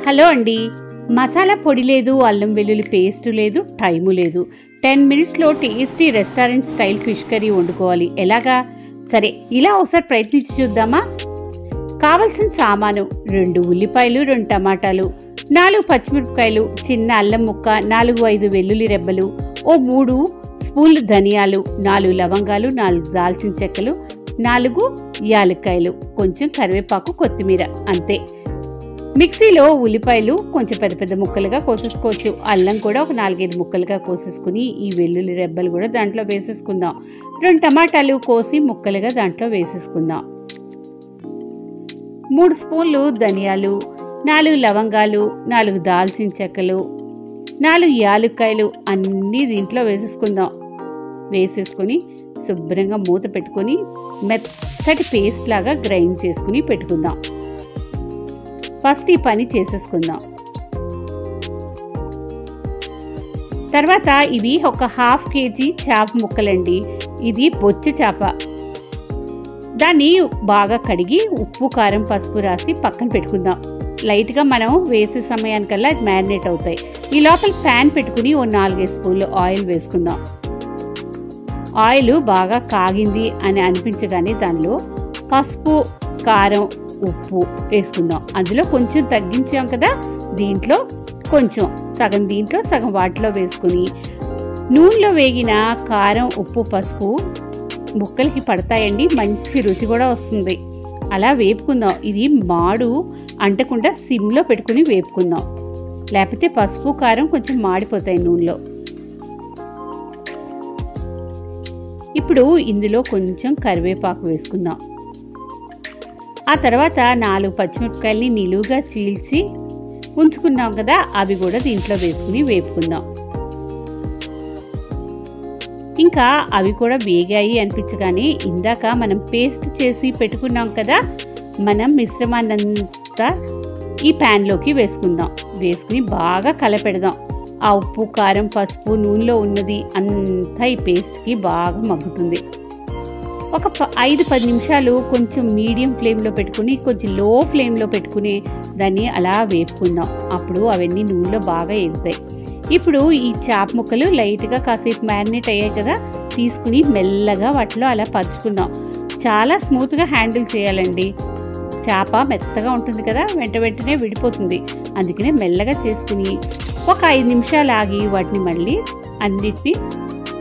Hello అండి, మసాలా పొడి లేదు, అల్లం వెల్లుల్లి పేస్ట్ లేదు, టైము లేదు. 10 మినిట్స్లో tasty restaurant style fish curry వండుకోవాలి. ఎలాగా? సరే, ఇలా ఒకసారి ప్రయత్నించి చూద్దామా? కావలసిన సామాను: 2 ఉల్లిపాయలు, 2 టమాటాలు, 4 పచ్చిమిరపకాయలు, చిన్న అల్లం ముక్క, 4-5 వెల్లుల్లి రెబ్బలు, ఓ 3 స్పూన్లు ధనియాలు, 4 లవంగాలు, 4 దాల్చిన చెక్కలు, 4 యాలక్కాయలు, కొంచెం కరివేపాకు, కొత్తిమీర. అంతే. మిక్సీలో ఉల్లిపాయలు కొంచెం పెద్ద పెద్ద ముక్కలుగా కోసేసుకోవచ్చు. అల్లం కూడా ఒక 4-5 ముక్కలుగా కోసేసుకుని ఈ వెల్లుల్లి రెబ్బలు కూడా దాంట్లో వేసేసుకుందాం. 2 టమాటాలు కోసి ముక్కలుగా దాంట్లో వేసేసుకుందాం. 3 స్పూన్లు ధనియాలు, 4 లవంగాలు, 4 దాల్చిన చెక్కలు, 4 యాలక్కాయలు అన్నీ దీంట్లో వేసేసుకుందాం. వేసేసుకొని శుభ్రంగా మూత పెట్టుకొని మెత్తటి పేస్ట్ లాగా గ్రైండ్ చేసుకుని పెట్టుకుందాం. ఫస్ట్ ఈ పని చేసేసుకుందాం. తర్వాత ఇవి ఒక 1/2 కేజీ చేప ముక్కలండి. ఇది బొచ్చ చేప. దాన్ని బాగా కడిగి ఉప్పు, కారం, పసుపు రాసి పక్కన పెట్టుకుందాం. లైట్గా మనం వేసే సమయానికల్లా అది మ్యారినేట్ అవుతాయి. ఈ లోపల ప్యాన్ పెట్టుకుని ఓ 4 స్పూన్లు ఆయిల్ వేసుకుందాం. ఆయిల్ బాగా కాగింది అని అనిపించగానే దానిలో పసుపు, కారం, ఉప్పు వేసుకుందాం. అందులో కొంచెం తగ్గించాం కదా, దీంట్లో కొంచెం సగం దీంట్లో సగం వాటిలో వేసుకుని నూనెలో వేగిన కారం, ఉప్పు, పసుపు ముక్కలకి పడతాయండి. మంచి రుచి కూడా వస్తుంది. అలా వేపుకుందాం. ఇది మాడు అంటకుండా సిమ్లో పెట్టుకుని వేపుకుందాం, లేకపోతే పసుపు, కారం కొంచెం మాడిపోతాయి నూనెలో. ఇప్పుడు ఇందులో కొంచెం కరివేపాకు వేసుకుందాం. ఆ తర్వాత 4 పచ్చిమిరపకాయలని నిలువుగా చీల్చి ఉంచుకున్నాం కదా, అవి కూడా దీంట్లో వేసుకుని వేపుకుందాం. ఇంకా అవి కూడా వేగాయి అనిపించగానే ఇందాక మనం పేస్ట్ చేసి పెట్టుకున్నాం కదా, మనం మిశ్రమాన్నంతా ఈ ప్యాన్లోకి వేసుకుందాం. వేసుకుని బాగా కలపెడదాం. ఆ ఉప్పు, కారం, పసుపు నూనెలో ఉన్నది అంతా ఈ పేస్ట్కి బాగా మగ్గుతుంది. ఒక 5-10 నిమిషాలు కొంచెం మీడియం ఫ్లేమ్లో పెట్టుకుని కొంచెం లో ఫ్లేమ్లో పెట్టుకుని దాన్ని అలా వేపుకుందాం. అప్పుడు అవన్నీ నూనెలో బాగా ఎగుతాయి. ఇప్పుడు ఈ చేప ముక్కలు లైట్గా కాసేపు మ్యారినేట్ అయ్యాయి కదా, తీసుకుని మెల్లగా వాటిలో అలా పరుచుకుందాం. చాలా స్మూత్గా హ్యాండిల్ చేయాలండి. చేప మెత్తగా ఉంటుంది కదా, వెంటనే విడిపోతుంది. అందుకనే మెల్లగా చేసుకుని ఒక 5 నిమిషాలు ఆగి వాటిని మళ్ళీ అన్నిటినీ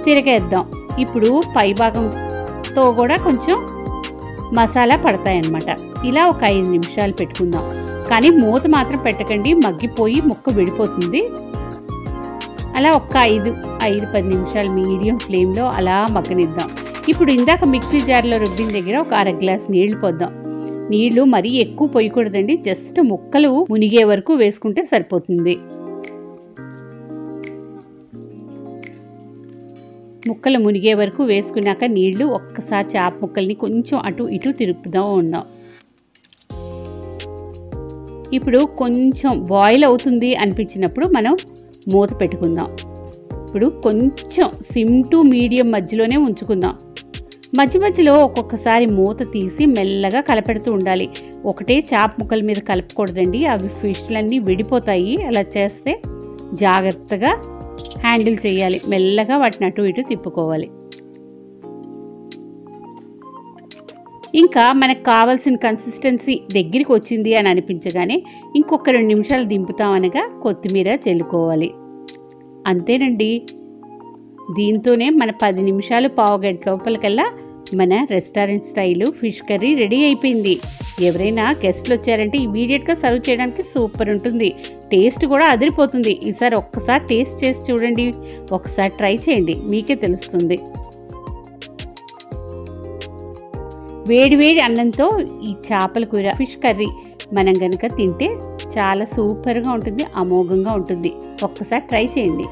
తిరగేద్దాం. ఇప్పుడు పై భాగంతో కూడా కొంచెం మసాలా పడతాయన్నమాట. ఇలా ఒక 5 నిమిషాలు పెట్టుకుందాం. కానీ మూత మాత్రం పెట్టకండి, మగ్గిపోయి ముక్క విడిపోతుంది. అలా ఒక 5-10 నిమిషాలు మీడియం ఫ్లేమ్లో అలా మగ్గనిద్దాం. ఇప్పుడు ఇందాక మిక్సీ జార్లో రుబ్బిన దగ్గర ఒక 1/2 గ్లాస్ నీళ్లు పోద్దాం. నీళ్లు మరీ ఎక్కువ పోయకూడదండి, జస్ట్ ముక్కలు మునిగే వరకు వేసుకుంటే సరిపోతుంది. ముక్కలు మునిగే వరకు వేసుకున్నాక నీళ్లు ఒక్కసారి చేప ముక్కల్ని కొంచెం అటు ఇటు తిరుపుదాం ఉందాం. ఇప్పుడు కొంచెం బాయిల్ అవుతుంది అనిపించినప్పుడు మనం మూత పెట్టుకుందాం. ఇప్పుడు కొంచెం సిమ్ టు మీడియం మధ్యలోనే ఉంచుకుందాం. మధ్యలో ఒక్కొక్కసారి మూత తీసి మెల్లగా కలపెడుతూ ఉండాలి. ఒకటే చేప ముక్కల మీద కలపకూడదండి, అవి ఫిష్లన్నీ విడిపోతాయి. అలా చేస్తే జాగ్రత్తగా హ్యాండిల్ చేయాలి. మెల్లగా వాటిని అటు ఇటు తిప్పుకోవాలి. ఇంకా మనకు కావాల్సిన కన్సిస్టెన్సీ దగ్గరికి వచ్చింది అని అనిపించగానే ఇంకొక 2 నిమిషాలు దింపుతామనగా కొత్తిమీర చల్లుకోవాలి. అంతేనండి. దీంతోనే మన 10 నిమిషాలు పావుగంట లోపలికల్లా మన restaurant style fish curry ready అయిపోయింది. ఎవరైనా గెస్ట్లు వచ్చారంటే ఇమీడియట్గా సర్వ్ చేయడానికి సూపర్ ఉంటుంది. టేస్ట్ కూడా అదిరిపోతుంది. ఈసారి ఒక్కసారి టేస్ట్ చేసి చూడండి, ఒకసారి ట్రై చేయండి, మీకే తెలుస్తుంది. వేడివేడి అన్నంతో ఈ చేపల కూర ఫిష్ కర్రీ మనం కనుక తింటే చాలా సూపర్గా ఉంటుంది, అమోఘంగా ఉంటుంది. ఒక్కసారి ట్రై చేయండి.